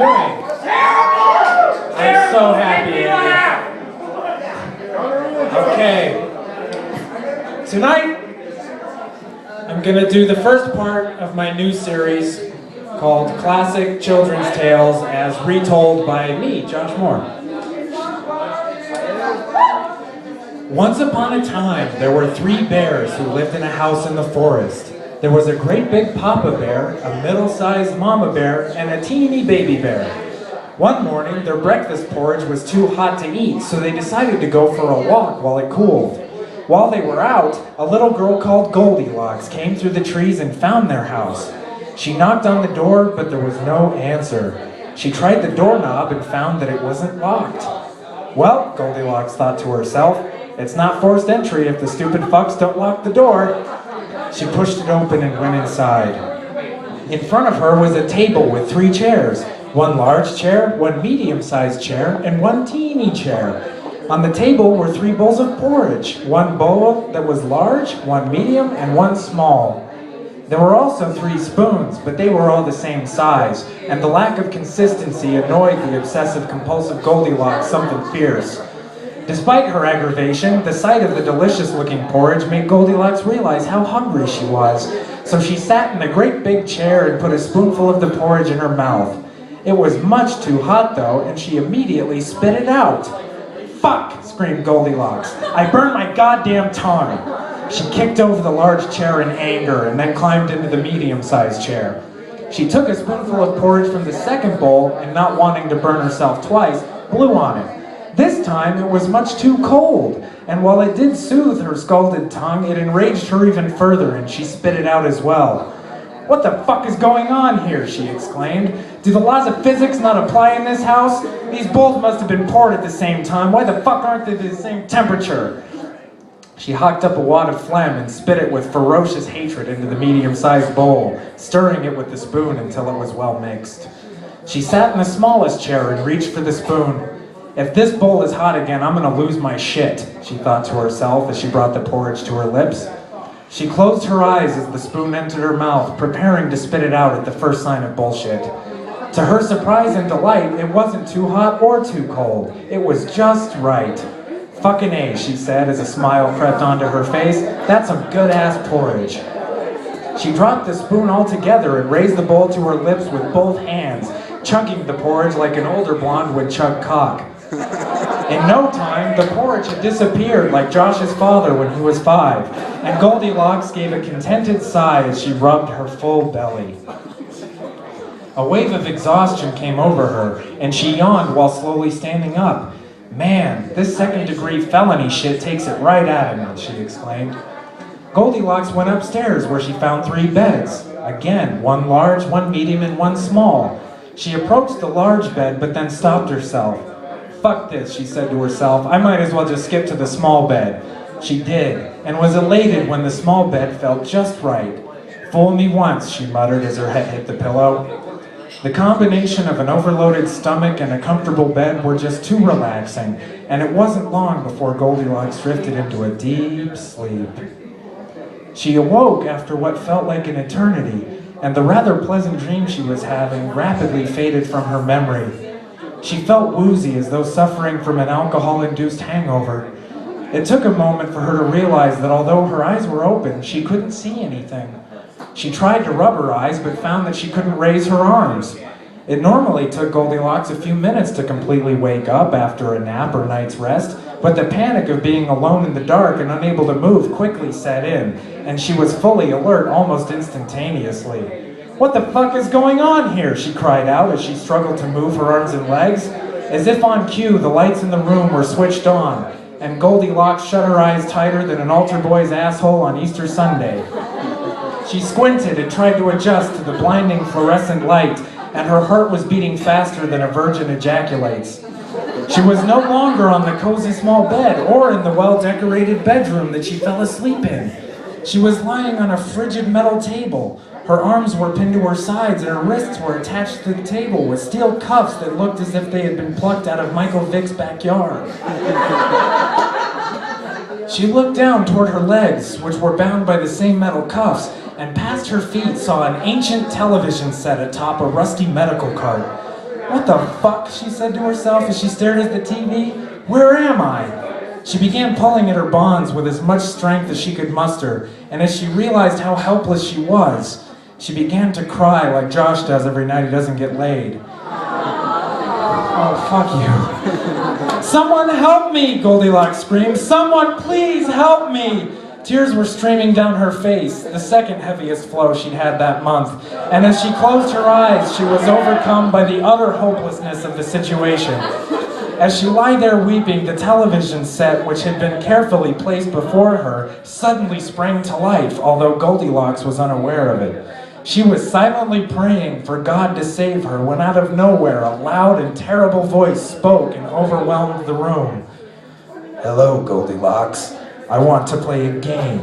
doing? I'm so happy, Andy. Okay. Tonight, I'm gonna do the first part of my new series called Classic Children's Tales as retold by me, Josh Moore. Once upon a time, there were 3 bears who lived in a house in the forest. There was a great big papa bear, a middle-sized mama bear, and a teeny baby bear. One morning, their breakfast porridge was too hot to eat, so they decided to go for a walk while it cooled. While they were out, a little girl called Goldilocks came through the trees and found their house. She knocked on the door, but there was no answer. She tried the doorknob and found that it wasn't locked. Well, Goldilocks thought to herself, it's not forced entry if the stupid fucks don't lock the door. She pushed it open and went inside. In front of her was a table with 3 chairs. 1 large chair, 1 medium-sized chair, and 1 teeny chair. On the table were 3 bowls of porridge, 1 bowl that was large, 1 medium, and 1 small. There were also 3 spoons, but they were all the same size, and the lack of consistency annoyed the obsessive-compulsive Goldilocks something fierce. Despite her aggravation, the sight of the delicious-looking porridge made Goldilocks realize how hungry she was, so she sat in a great big chair and put a spoonful of the porridge in her mouth. It was much too hot, though, and she immediately spit it out. "Fuck!" screamed Goldilocks. "I burned my goddamn tongue!" She kicked over the large chair in anger and then climbed into the medium-sized chair. She took a spoonful of porridge from the second bowl and, not wanting to burn herself twice, blew on it. This time it was much too cold, and while it did soothe her scalded tongue, it enraged her even further and she spit it out as well. "What the fuck is going on here?" she exclaimed. "Do the laws of physics not apply in this house? These bowls must have been poured at the same time. Why the fuck aren't they the same temperature?" She hawked up a wad of phlegm and spit it with ferocious hatred into the medium-sized bowl, stirring it with the spoon until it was well mixed. She sat in the smallest chair and reached for the spoon. "If this bowl is hot again, I'm gonna lose my shit," she thought to herself as she brought the porridge to her lips. She closed her eyes as the spoon entered her mouth, preparing to spit it out at the first sign of bullshit. To her surprise and delight, it wasn't too hot or too cold. It was just right. "Fucking A," she said as a smile crept onto her face. "That's some good-ass porridge." She dropped the spoon altogether and raised the bowl to her lips with both hands, chugging the porridge like an older blonde would chug cock. In no time, the porridge had disappeared like Josh's father when he was 5, and Goldilocks gave a contented sigh as she rubbed her full belly. A wave of exhaustion came over her, and she yawned while slowly standing up. "Man, this second-degree felony shit takes it right out of me," she exclaimed. Goldilocks went upstairs where she found 3 beds. Again, 1 large, 1 medium, and 1 small. She approached the large bed, but then stopped herself. "Fuck this," she said to herself. "I might as well just skip to the small bed." She did, and was elated when the small bed felt just right. "Fool me once," she muttered as her head hit the pillow. The combination of an overloaded stomach and a comfortable bed were just too relaxing, and it wasn't long before Goldilocks drifted into a deep sleep. She awoke after what felt like an eternity, and the rather pleasant dream she was having rapidly faded from her memory. She felt woozy as though suffering from an alcohol-induced hangover. It took a moment for her to realize that although her eyes were open, she couldn't see anything. She tried to rub her eyes, but found that she couldn't raise her arms. It normally took Goldilocks a few minutes to completely wake up after a nap or night's rest, but the panic of being alone in the dark and unable to move quickly set in, and she was fully alert almost instantaneously. "What the fuck is going on here?" she cried out as she struggled to move her arms and legs. As if on cue, the lights in the room were switched on, and Goldilocks shut her eyes tighter than an altar boy's asshole on Easter Sunday. She squinted and tried to adjust to the blinding fluorescent light, and her heart was beating faster than a virgin ejaculates. She was no longer on the cozy small bed or in the well-decorated bedroom that she fell asleep in. She was lying on a frigid metal table. Her arms were pinned to her sides and her wrists were attached to the table with steel cuffs that looked as if they had been plucked out of Michael Vick's backyard. She looked down toward her legs, which were bound by the same metal cuffs, and past her feet saw an ancient television set atop a rusty medical cart. "What the fuck?" she said to herself as she stared at the TV. "Where am I?" She began pulling at her bonds with as much strength as she could muster, and as she realized how helpless she was, she began to cry like Josh does every night he doesn't get laid. "Oh, fuck you." "Someone help me!" Goldilocks screamed. "Someone please help me!" Tears were streaming down her face, the second heaviest flow she'd had that month, and as she closed her eyes, she was overcome by the utter hopelessness of the situation. As she lay there weeping, the television set, which had been carefully placed before her, suddenly sprang to life, although Goldilocks was unaware of it. She was silently praying for God to save her when out of nowhere a loud and terrible voice spoke and overwhelmed the room. "Hello, Goldilocks. I want to play a game."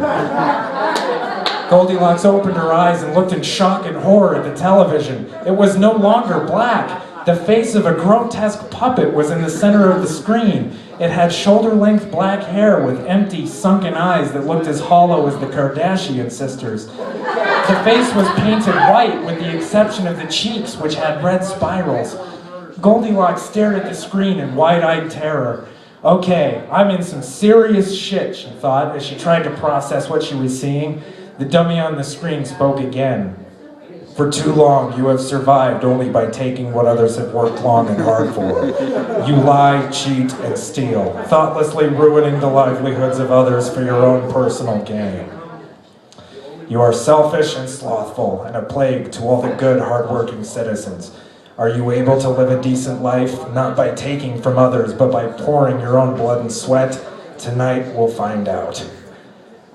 Goldilocks opened her eyes and looked in shock and horror at the television. It was no longer black. The face of a grotesque puppet was in the center of the screen. It had shoulder-length black hair with empty, sunken eyes that looked as hollow as the Kardashian sisters. The face was painted white with the exception of the cheeks, which had red spirals. Goldilocks stared at the screen in wide-eyed terror. "Okay, I'm in some serious shit," she thought as she tried to process what she was seeing. The dummy on the screen spoke again. "For too long, you have survived only by taking what others have worked long and hard for. You lie, cheat, and steal, thoughtlessly ruining the livelihoods of others for your own personal gain. You are selfish and slothful, and a plague to all the good, hard-working citizens. Are you able to live a decent life, not by taking from others, but by pouring your own blood and sweat? Tonight, we'll find out."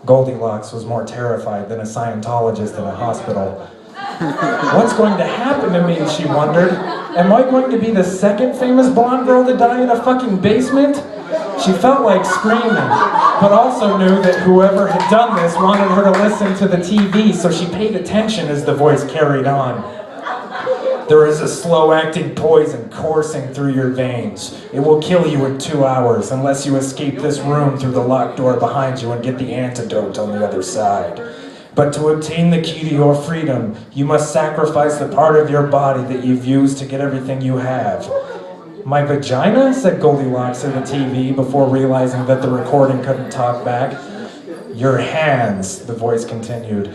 Goldilocks was more terrified than a Scientologist in a hospital. "What's going to happen to me?" she wondered. "Am I going to be the second famous blonde girl to die in a fucking basement?" She felt like screaming, but also knew that whoever had done this wanted her to listen to the TV, so she paid attention as the voice carried on. "There is a slow-acting poison coursing through your veins. It will kill you in 2 hours unless you escape this room through the locked door behind you and get the antidote on the other side. But to obtain the key to your freedom, you must sacrifice the part of your body that you've used to get everything you have." "My vagina?" said Goldilocks at the TV before realizing that the recording couldn't talk back. "Your hands," the voice continued.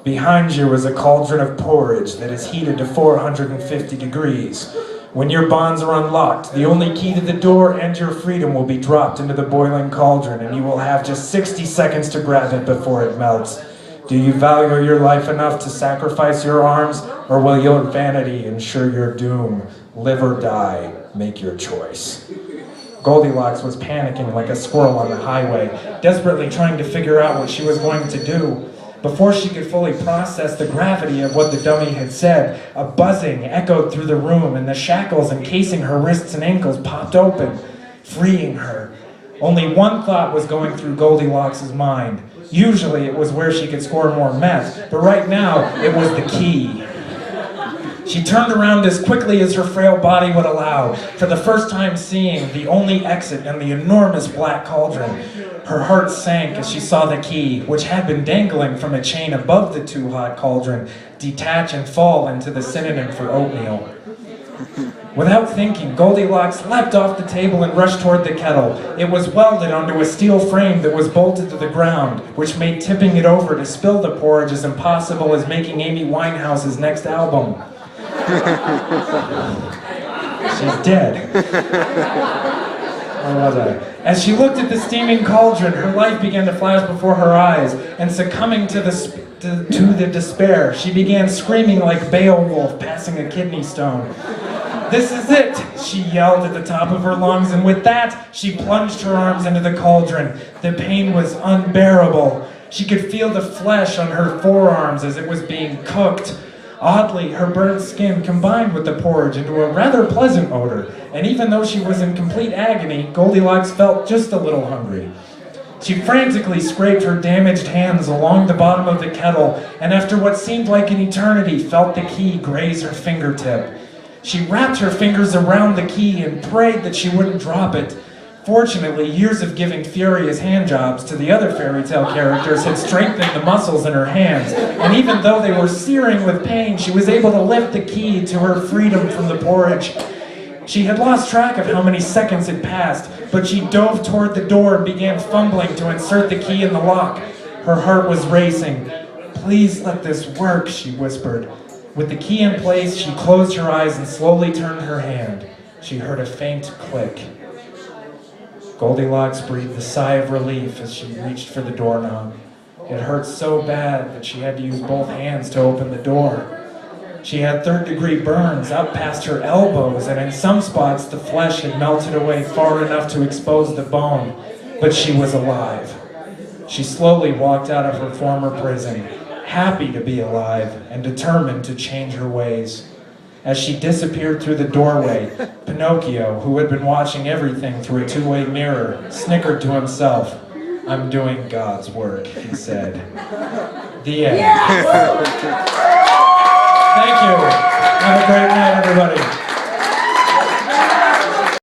"Behind you is a cauldron of porridge that is heated to 450 degrees. When your bonds are unlocked, the only key to the door and your freedom will be dropped into the boiling cauldron, and you will have just 60 seconds to grab it before it melts. Do you value your life enough to sacrifice your arms, or will your vanity ensure your doom? Live or die, make your choice." Goldilocks was panicking like a squirrel on the highway, desperately trying to figure out what she was going to do. Before she could fully process the gravity of what the dummy had said, a buzzing echoed through the room and the shackles encasing her wrists and ankles popped open, freeing her. Only one thought was going through Goldilocks' mind. Usually it was where she could score more meth, but right now it was the key. She turned around as quickly as her frail body would allow, for the first time seeing the only exit in the enormous black cauldron. Her heart sank as she saw the key, which had been dangling from a chain above the too-hot cauldron, detach and fall into the synonym for oatmeal. Without thinking, Goldilocks leapt off the table and rushed toward the kettle. It was welded onto a steel frame that was bolted to the ground, which made tipping it over to spill the porridge as impossible as making Amy Winehouse's next album. She's dead. Or was I? As she looked at the steaming cauldron, her life began to flash before her eyes, and succumbing to the despair, she began screaming like Beowulf passing a kidney stone. "This is it!" she yelled at the top of her lungs, and with that, she plunged her arms into the cauldron. The pain was unbearable. She could feel the flesh on her forearms as it was being cooked. Oddly, her burnt skin combined with the porridge into a rather pleasant odor, and even though she was in complete agony, Goldilocks felt just a little hungry. She frantically scraped her damaged hands along the bottom of the kettle, and after what seemed like an eternity, felt the key graze her fingertip. She wrapped her fingers around the key and prayed that she wouldn't drop it. Fortunately, years of giving furious handjobs to the other fairy tale characters had strengthened the muscles in her hands, and even though they were searing with pain, she was able to lift the key to her freedom from the porridge. She had lost track of how many seconds had passed, but she dove toward the door and began fumbling to insert the key in the lock. Her heart was racing. "Please let this work," she whispered. With the key in place, she closed her eyes and slowly turned her hand. She heard a faint click. Goldilocks breathed a sigh of relief as she reached for the doorknob. It hurt so bad that she had to use both hands to open the door. She had third-degree burns up past her elbows, and in some spots the flesh had melted away far enough to expose the bone, but she was alive. She slowly walked out of her former prison, happy to be alive and determined to change her ways. As she disappeared through the doorway, Pinocchio, who had been watching everything through a two-way mirror, snickered to himself. "I'm doing God's work," he said. The end. Thank you. Have a great night, everybody.